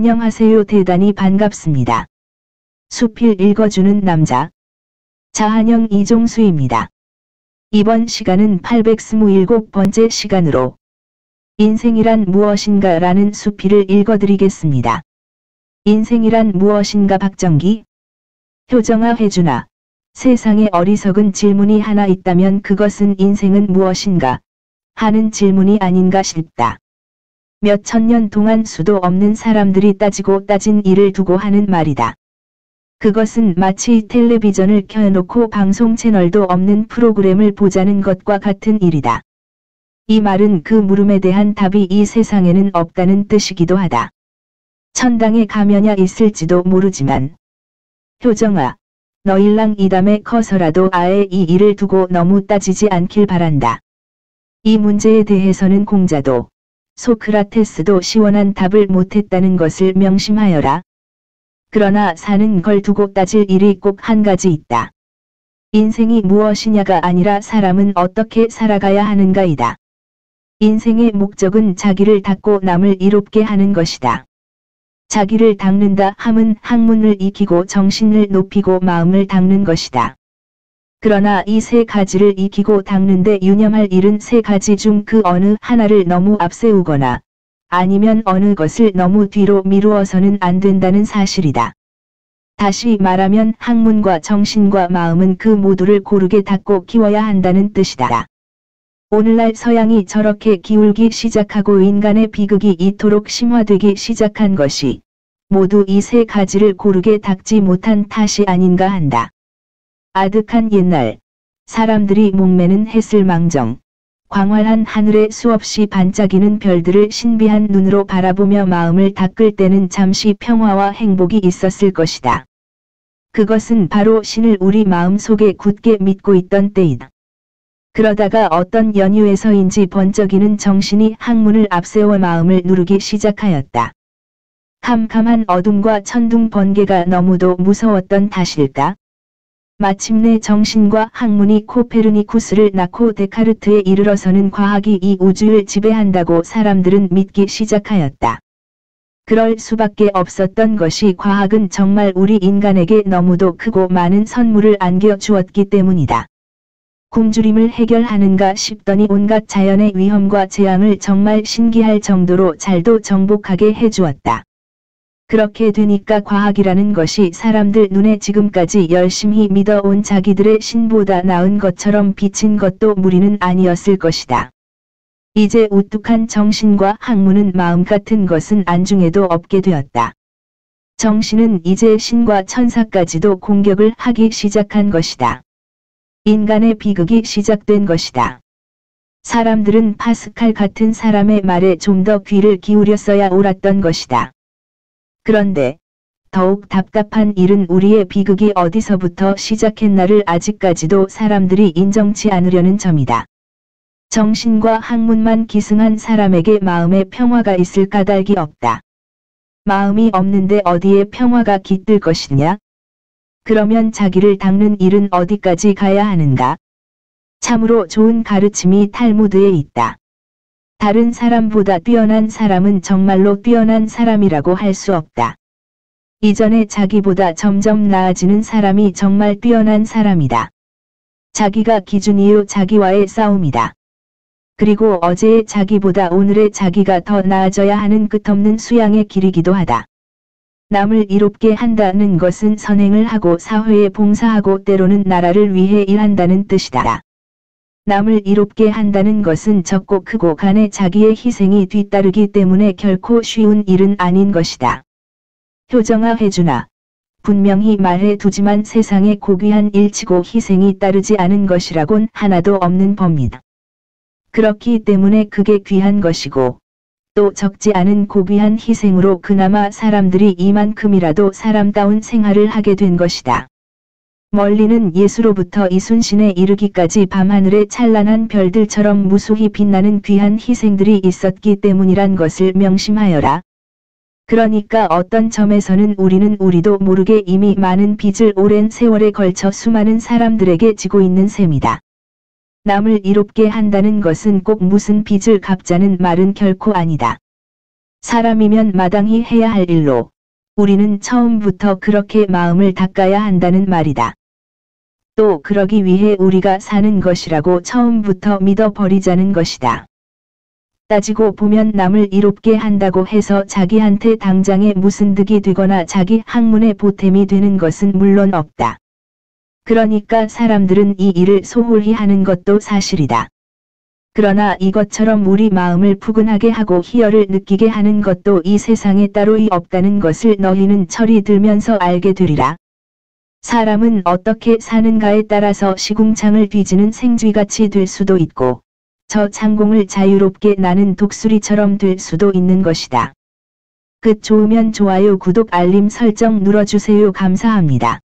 안녕하세요. 대단히 반갑습니다. 수필 읽어주는 남자. 자한영 이종수입니다. 이번 시간은 827번째 시간으로 인생이란 무엇인가 라는 수필을 읽어드리겠습니다. 인생이란 무엇인가. 박정기. 효정아, 혜준아. 세상에 어리석은 질문이 하나 있다면 그것은 인생은 무엇인가 하는 질문이 아닌가 싶다. 몇 천년 동안 수도 없는 사람들이 따지고 따진 일을 두고 하는 말이다. 그것은 마치 텔레비전을 켜놓고 방송 채널도 없는 프로그램을 보자는 것과 같은 일이다. 이 말은 그 물음에 대한 답이 이 세상에는 없다는 뜻이기도 하다. 천당에 가면야 있을지도 모르지만. 효정아, 너일랑 이 담에 커서라도 아예 이 일을 두고 너무 따지지 않길 바란다. 이 문제에 대해서는 공자도 소크라테스도 시원한 답을 못했다는 것을 명심하여라. 그러나 사는 걸 두고 따질 일이 꼭 한 가지 있다. 인생이 무엇이냐가 아니라 사람은 어떻게 살아가야 하는가이다. 인생의 목적은 자기를 닦고 남을 이롭게 하는 것이다. 자기를 닦는다 함은 학문을 익히고 정신을 높이고 마음을 닦는 것이다. 그러나 이 세 가지를 익히고 닦는데 유념할 일은 세 가지 중 그 어느 하나를 너무 앞세우거나 아니면 어느 것을 너무 뒤로 미루어서는 안 된다는 사실이다. 다시 말하면 학문과 정신과 마음은 그 모두를 고르게 닦고 키워야 한다는 뜻이다. 오늘날 서양이 저렇게 기울기 시작하고 인간의 비극이 이토록 심화되기 시작한 것이 모두 이 세 가지를 고르게 닦지 못한 탓이 아닌가 한다. 아득한 옛날, 사람들이 목매는 해슬망정, 광활한 하늘에 수없이 반짝이는 별들을 신비한 눈으로 바라보며 마음을 닦을 때는 잠시 평화와 행복이 있었을 것이다. 그것은 바로 신을 우리 마음 속에 굳게 믿고 있던 때이다. 그러다가 어떤 연유에서인지 번쩍이는 정신이 학문을 앞세워 마음을 누르기 시작하였다. 캄캄한 어둠과 천둥 번개가 너무도 무서웠던 탓일까? 마침내 정신과 학문이 코페르니쿠스를 낳고 데카르트에 이르러서는 과학이 이 우주를 지배한다고 사람들은 믿기 시작하였다. 그럴 수밖에 없었던 것이 과학은 정말 우리 인간에게 너무도 크고 많은 선물을 안겨주었기 때문이다. 굶주림을 해결하는가 싶더니 온갖 자연의 위험과 재앙을 정말 신기할 정도로 잘도 정복하게 해주었다. 그렇게 되니까 과학이라는 것이 사람들 눈에 지금까지 열심히 믿어온 자기들의 신보다 나은 것처럼 비친 것도 무리는 아니었을 것이다. 이제 우뚝한 정신과 학문은 마음 같은 것은 안중에도 없게 되었다. 정신은 이제 신과 천사까지도 공격을 하기 시작한 것이다. 인간의 비극이 시작된 것이다. 사람들은 파스칼 같은 사람의 말에 좀 더 귀를 기울였어야 옳았던 것이다. 그런데 더욱 답답한 일은 우리의 비극이 어디서부터 시작했나를 아직까지도 사람들이 인정치 않으려는 점이다. 정신과 학문만 기승한 사람에게 마음에 평화가 있을 까닭이 없다. 마음이 없는데 어디에 평화가 깃들 것이냐? 그러면 자기를 닦는 일은 어디까지 가야 하는가? 참으로 좋은 가르침이 탈무드에 있다. 다른 사람보다 뛰어난 사람은 정말로 뛰어난 사람이라고 할 수 없다. 이전에 자기보다 점점 나아지는 사람이 정말 뛰어난 사람이다. 자기가 기준이요 자기와의 싸움이다. 그리고 어제의 자기보다 오늘의 자기가 더 나아져야 하는 끝없는 수양의 길이기도 하다. 남을 이롭게 한다는 것은 선행을 하고 사회에 봉사하고 때로는 나라를 위해 일한다는 뜻이다. 남을 이롭게 한다는 것은 적고 크고 간에 자기의 희생이 뒤따르기 때문에 결코 쉬운 일은 아닌 것이다. 효정아, 혜준아. 분명히 말해 두지만 세상에 고귀한 일치고 희생이 따르지 않은 것이라곤 하나도 없는 법이다. 그렇기 때문에 그게 귀한 것이고 또 적지 않은 고귀한 희생으로 그나마 사람들이 이만큼이라도 사람다운 생활을 하게 된 것이다. 멀리는 예수로부터 이순신에 이르기까지 밤하늘의 찬란한 별들처럼 무수히 빛나는 귀한 희생들이 있었기 때문이란 것을 명심하여라. 그러니까 어떤 점에서는 우리는 우리도 모르게 이미 많은 빚을 오랜 세월에 걸쳐 수많은 사람들에게 지고 있는 셈이다. 남을 이롭게 한다는 것은 꼭 무슨 빚을 갚자는 말은 결코 아니다. 사람이면 마땅히 해야 할 일로 우리는 처음부터 그렇게 마음을 닦아야 한다는 말이다. 또 그러기 위해 우리가 사는 것이라고 처음부터 믿어버리자는 것이다. 따지고 보면 남을 이롭게 한다고 해서 자기한테 당장에 무슨 득이 되거나 자기 학문에 보탬이 되는 것은 물론 없다. 그러니까 사람들은 이 일을 소홀히 하는 것도 사실이다. 그러나 이것처럼 우리 마음을 푸근하게 하고 희열을 느끼게 하는 것도 이 세상에 따로 없다는 것을 너희는 철이 들면서 알게 되리라. 사람은 어떻게 사는가에 따라서 시궁창을 뒤지는 생쥐같이 될 수도 있고 저 창공을 자유롭게 나는 독수리처럼 될 수도 있는 것이다. 좋으면 좋아요, 구독, 알림 설정 눌러주세요. 감사합니다.